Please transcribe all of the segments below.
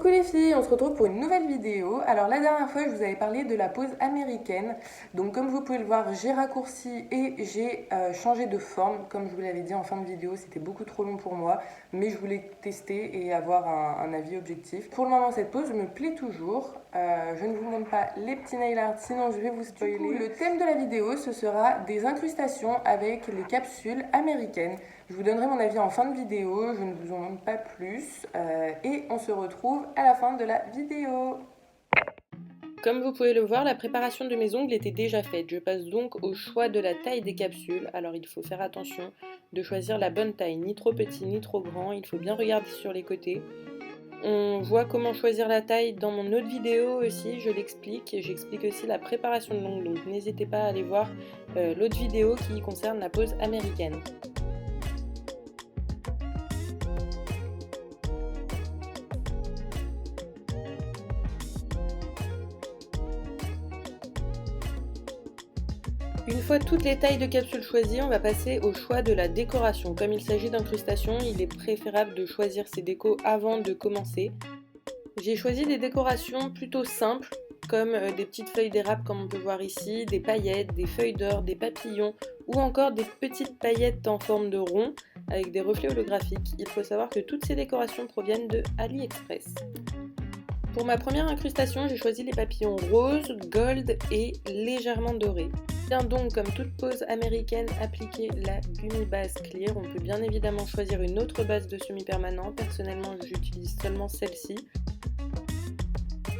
Coucou les filles, on se retrouve pour une nouvelle vidéo. Alors la dernière fois je vous avais parlé de la pose américaine. Donc comme vous pouvez le voir, j'ai raccourci et j'ai changé de forme. Comme je vous l'avais dit en fin de vidéo, c'était beaucoup trop long pour moi. Mais je voulais tester et avoir un avis objectif. Pour le moment cette pose me plaît toujours. Je ne vous montre pas les petits nail art, sinon je vais vous spoiler. Du coup, le thème de la vidéo ce sera des incrustations avec les capsules américaines. Je vous donnerai mon avis en fin de vidéo, je ne vous en montre pas plus et on se retrouve à la fin de la vidéo. Comme vous pouvez le voir, la préparation de mes ongles était déjà faite. Je passe donc au choix de la taille des capsules. Alors il faut faire attention de choisir la bonne taille, ni trop petit ni trop grand. Il faut bien regarder sur les côtés. On voit comment choisir la taille dans mon autre vidéo aussi, je l'explique. J'explique aussi la préparation de l'ongle, donc n'hésitez pas à aller voir l'autre vidéo qui concerne la pose américaine. Une fois toutes les tailles de capsules choisies, on va passer au choix de la décoration. Comme il s'agit d'incrustations, il est préférable de choisir ces décos avant de commencer. J'ai choisi des décorations plutôt simples, comme des petites feuilles d'érable comme on peut voir ici, des paillettes, des feuilles d'or, des papillons ou encore des petites paillettes en forme de rond avec des reflets holographiques. Il faut savoir que toutes ces décorations proviennent de AliExpress. Pour ma première incrustation, j'ai choisi les papillons roses, gold et légèrement dorés. Bien donc, comme toute pose américaine, appliquer la gummy base clear. On peut bien évidemment choisir une autre base de semi-permanent. Personnellement, j'utilise seulement celle-ci.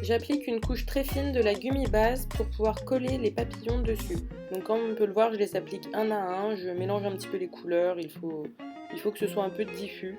J'applique une couche très fine de la gummy base pour pouvoir coller les papillons dessus. Donc comme on peut le voir, je les applique un à un, je mélange un petit peu les couleurs, il faut que ce soit un peu diffus.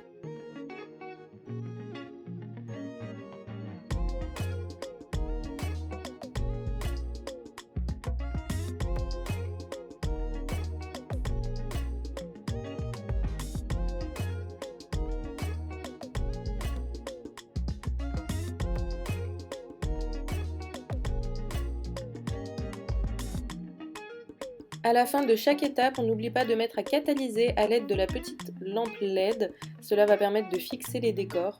À la fin de chaque étape, on n'oublie pas de mettre à catalyser à l'aide de la petite lampe LED. Cela va permettre de fixer les décors.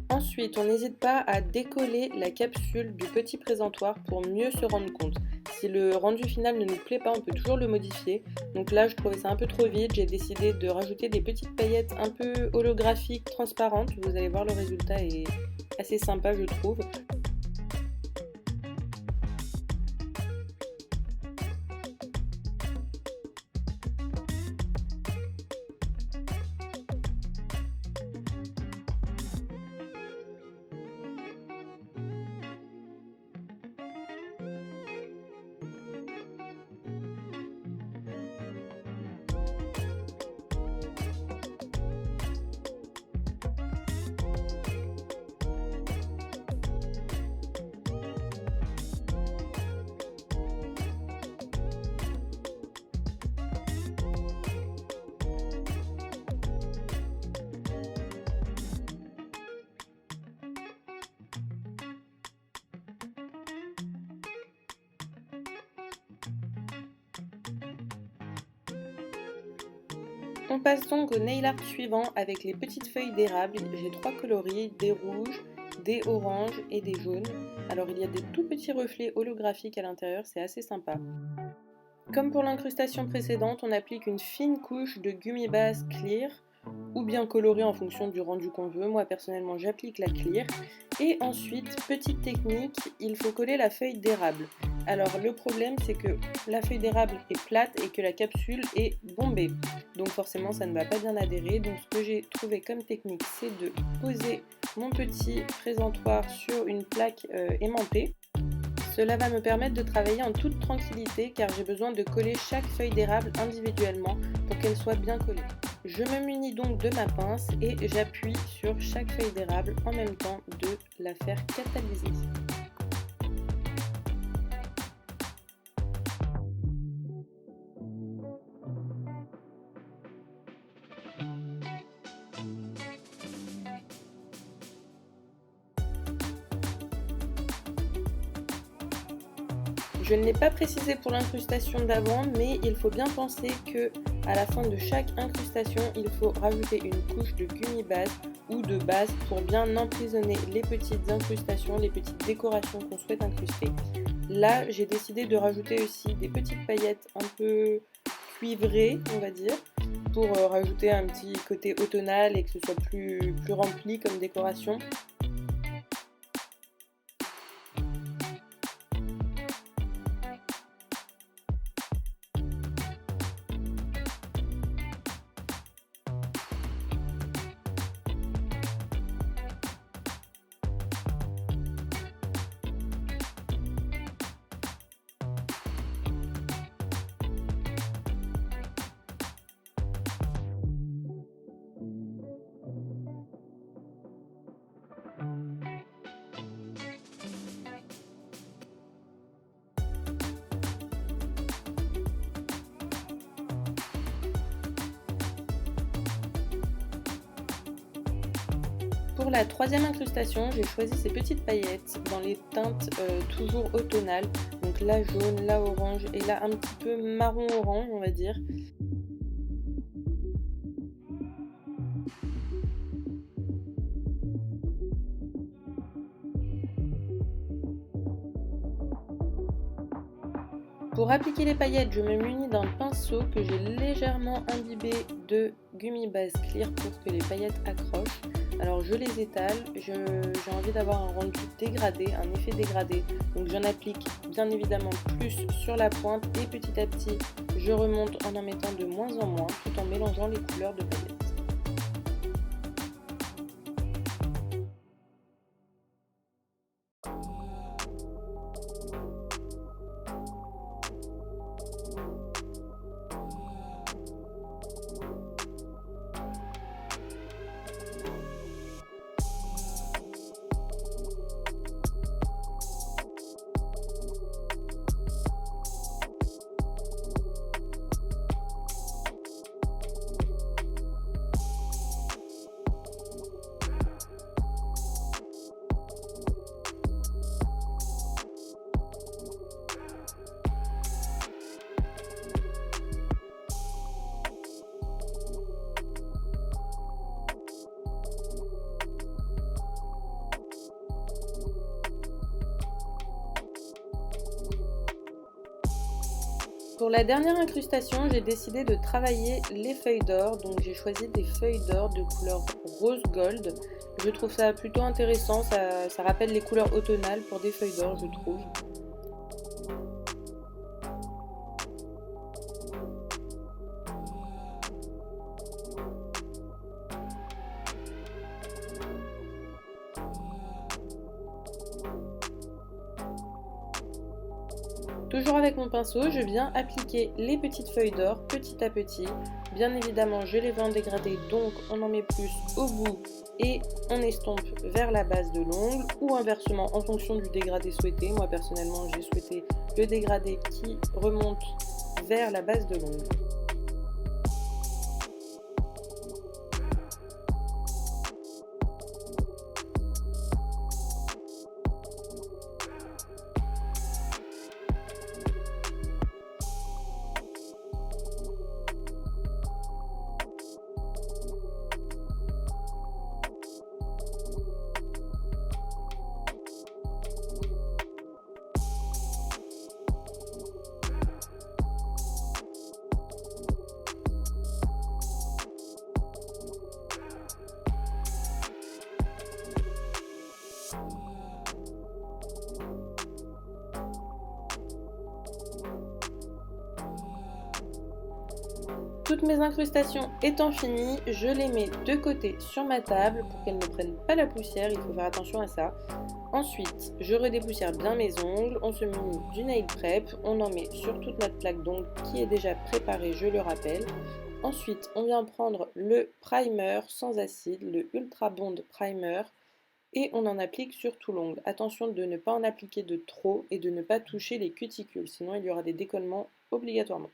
Ensuite, on n'hésite pas à décoller la capsule du petit présentoir pour mieux se rendre compte. Si le rendu final ne nous plaît pas, on peut toujours le modifier. Donc là, je trouvais ça un peu trop vide. J'ai décidé de rajouter des petites paillettes un peu holographiques, transparentes. Vous allez voir, le résultat est assez sympa, je trouve. On passe donc au nail art suivant avec les petites feuilles d'érable. J'ai 3 coloris, des rouges, des oranges et des jaunes. Alors il y a des tout petits reflets holographiques à l'intérieur, c'est assez sympa. Comme pour l'incrustation précédente, on applique une fine couche de gummy base clear ou bien colorée en fonction du rendu qu'on veut. Moi personnellement j'applique la clear. Et ensuite, petite technique, il faut coller la feuille d'érable. Alors le problème c'est que la feuille d'érable est plate et que la capsule est bombée. Donc forcément ça ne va pas bien adhérer. Donc ce que j'ai trouvé comme technique, c'est de poser mon petit présentoir sur une plaque aimantée. Cela va me permettre de travailler en toute tranquillité car j'ai besoin de coller chaque feuille d'érable individuellement pour qu'elle soit bien collée. Je me munis donc de ma pince et j'appuie sur chaque feuille d'érable en même temps de la faire catalyser. Je ne l'ai pas précisé pour l'incrustation d'avant, mais il faut bien penser que à la fin de chaque incrustation, il faut rajouter une couche de gummy base ou de base pour bien emprisonner les petites incrustations, les petites décorations qu'on souhaite incruster. Là, j'ai décidé de rajouter aussi des petites paillettes un peu cuivrées, on va dire, pour rajouter un petit côté automnal et que ce soit plus rempli comme décoration. Pour la troisième incrustation, j'ai choisi ces petites paillettes dans les teintes toujours automnales. Donc là jaune, là orange et là un petit peu marron-orange, on va dire. Pour appliquer les paillettes, je me munis d'un pinceau que j'ai légèrement imbibé de gummy base clear pour que les paillettes accrochent. Alors je les étale, j'ai envie d'avoir un rendu dégradé, un effet dégradé, donc j'en applique bien évidemment plus sur la pointe et petit à petit je remonte en mettant de moins en moins tout en mélangeant les couleurs de paillettes. Pour la dernière incrustation, j'ai décidé de travailler les feuilles d'or, donc j'ai choisi des feuilles d'or de couleur rose gold. Je trouve ça plutôt intéressant, ça rappelle les couleurs automnales pour des feuilles d'or, je trouve. Toujours avec mon pinceau, je viens appliquer les petites feuilles d'or petit à petit. Bien évidemment, je les vais en dégrader, donc on en met plus au bout et on estompe vers la base de l'ongle ou inversement en fonction du dégradé souhaité. Moi personnellement, j'ai souhaité le dégradé qui remonte vers la base de l'ongle. Toutes mes incrustations étant finies, je les mets de côté sur ma table pour qu'elles ne prennent pas la poussière, il faut faire attention à ça. Ensuite, je redépoussière bien mes ongles, on se munit du nail prep, on en met sur toute notre plaque d'ongles qui est déjà préparée, je le rappelle. Ensuite, on vient prendre le primer sans acide, le Ultra Bond Primer, et on en applique sur tout l'ongle. Attention de ne pas en appliquer de trop et de ne pas toucher les cuticules, sinon il y aura des décollements obligatoirement.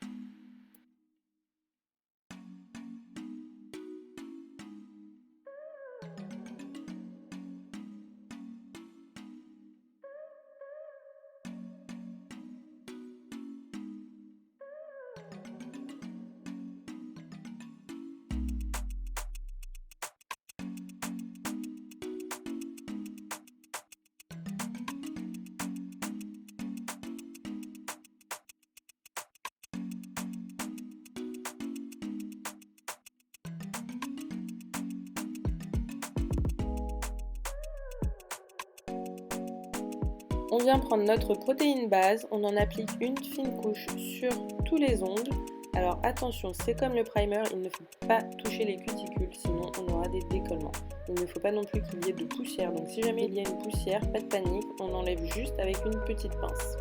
On vient prendre notre protéine base, on en applique une fine couche sur tous les ongles. Alors attention, c'est comme le primer, il ne faut pas toucher les cuticules, sinon on aura des décollements. Il ne faut pas non plus qu'il y ait de poussière, donc si jamais il y a une poussière, pas de panique, on enlève juste avec une petite pince.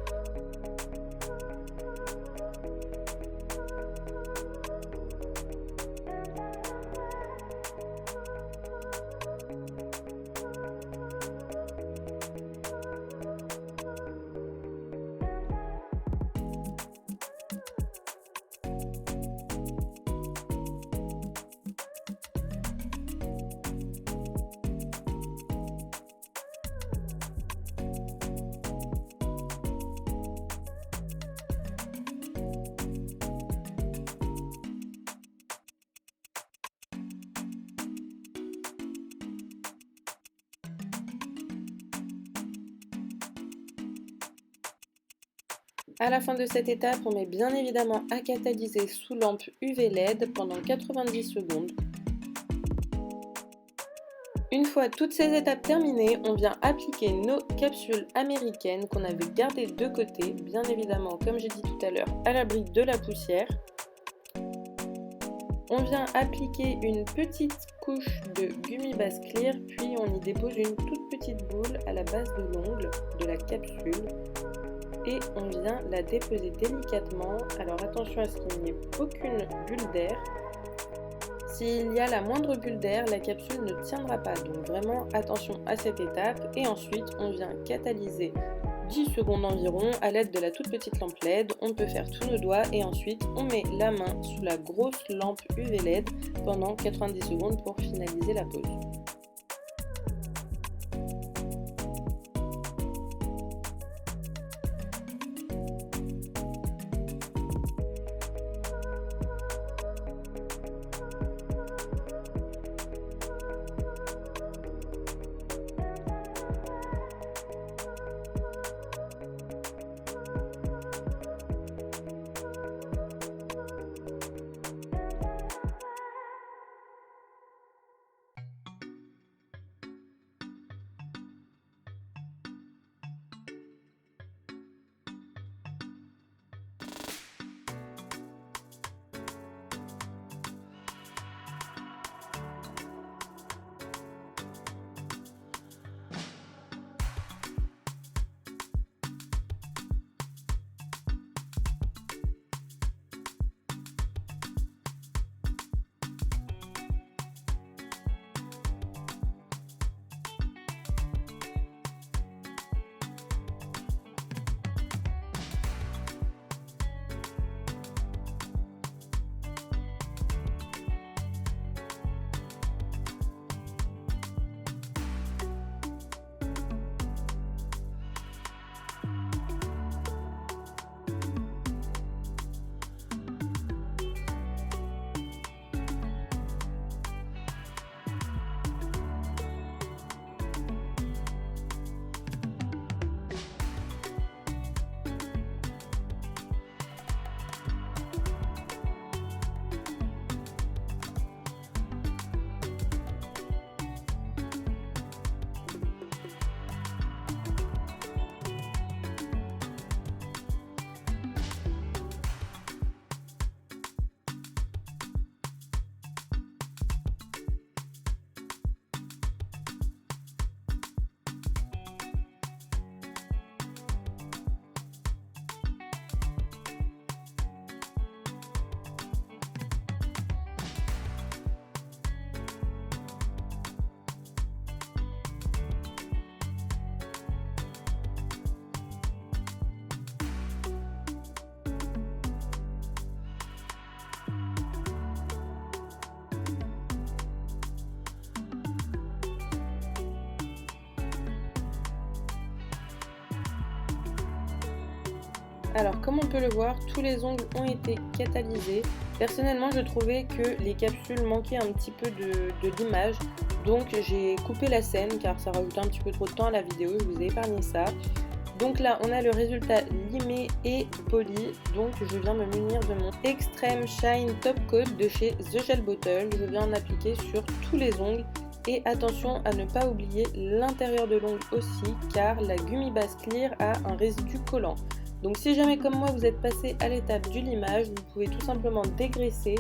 À la fin de cette étape, on met bien évidemment à catalyser sous lampe UV LED pendant 90 secondes. Une fois toutes ces étapes terminées, on vient appliquer nos capsules américaines qu'on avait gardées de côté, bien évidemment, comme j'ai dit tout à l'heure, à l'abri de la poussière. On vient appliquer une petite couche de gummy base clear, puis on y dépose une toute petite boule à la base de l'ongle de la capsule. Et on vient la déposer délicatement, alors attention à ce qu'il n'y ait aucune bulle d'air. S'il y a la moindre bulle d'air, la capsule ne tiendra pas, donc vraiment attention à cette étape. Et ensuite on vient catalyser 10 secondes environ à l'aide de la toute petite lampe LED. On peut faire tous nos doigts et ensuite on met la main sous la grosse lampe UV LED pendant 90 secondes pour finaliser la pose. Alors comme on peut le voir, tous les ongles ont été catalysés. Personnellement, je trouvais que les capsules manquaient un petit peu de l'image, donc j'ai coupé la scène car ça rajoutait un petit peu trop de temps à la vidéo, je vous ai épargné ça. Donc là, on a le résultat limé et poli, donc je viens me munir de mon Extreme Shine Top Coat de chez The Gel Bottle. Je viens en appliquer sur tous les ongles Et attention à ne pas oublier l'intérieur de l'ongle aussi, car la Gummy Base Clear a un résidu collant. Donc si jamais comme moi vous êtes passé à l'étape du limage, vous pouvez tout simplement dégraisser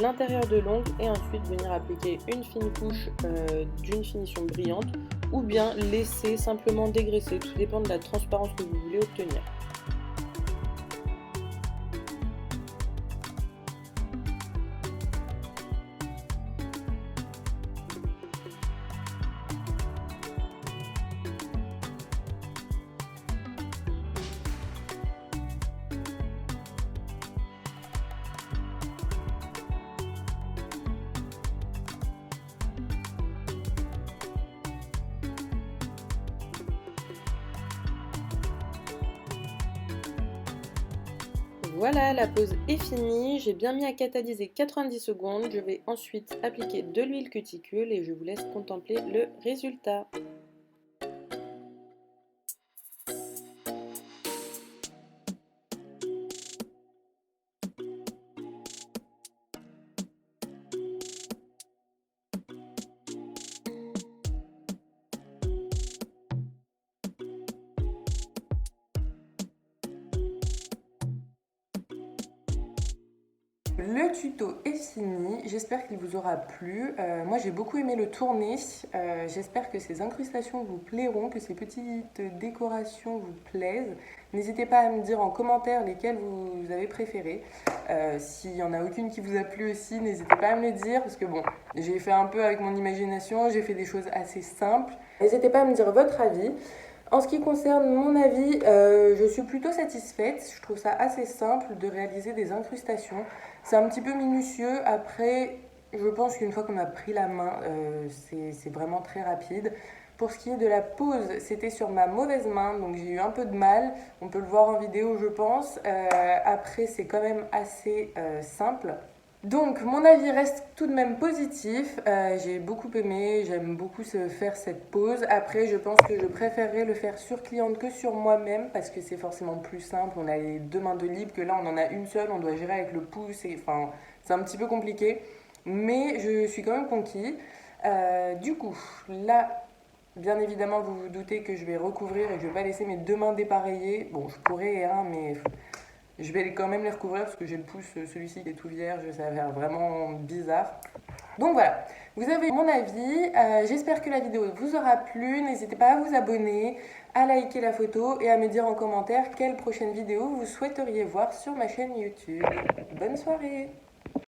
l'intérieur de l'ongle et ensuite venir appliquer une fine couche d'une finition brillante, ou bien laisser simplement dégraisser, tout dépend de la transparence que vous voulez obtenir. Voilà, la pose est finie, j'ai bien mis à catalyser 90 secondes, je vais ensuite appliquer de l'huile cuticule et je vous laisse contempler le résultat. Le tuto est fini, j'espère qu'il vous aura plu. Moi j'ai beaucoup aimé le tourner, j'espère que ces incrustations vous plairont, que ces petites décorations vous plaisent. N'hésitez pas à me dire en commentaire lesquelles vous avez préférées. S'il n'y en a aucune qui vous a plu aussi, n'hésitez pas à me le dire, parce que bon, j'ai fait un peu avec mon imagination, j'ai fait des choses assez simples. N'hésitez pas à me dire votre avis. En ce qui concerne mon avis, je suis plutôt satisfaite. Je trouve ça assez simple de réaliser des incrustations. C'est un petit peu minutieux. Après, je pense qu'une fois qu'on a pris la main, c'est vraiment très rapide. Pour ce qui est de la pose, c'était sur ma mauvaise main, donc j'ai eu un peu de mal. On peut le voir en vidéo, je pense. Après, c'est quand même assez simple. Donc mon avis reste tout de même positif, j'ai beaucoup aimé, j'aime beaucoup faire cette pose. Après je pense que je préférerais le faire sur cliente que sur moi-même parce que c'est forcément plus simple, on a les deux mains de libre que là on en a une seule, on doit gérer avec le pouce, et, enfin c'est un petit peu compliqué. Mais je suis quand même conquis. Du coup là, bien évidemment vous vous doutez que je vais recouvrir et que je vais pas laisser mes deux mains dépareillées. Bon je pourrais hein, mais... Je vais quand même les recouvrir parce que j'ai le pouce, celui-ci qui est tout vierge, ça va faire vraiment bizarre. Donc voilà, vous avez mon avis, j'espère que la vidéo vous aura plu, n'hésitez pas à vous abonner, à liker la photo et à me dire en commentaire quelle prochaine vidéo vous souhaiteriez voir sur ma chaîne YouTube. Bonne soirée!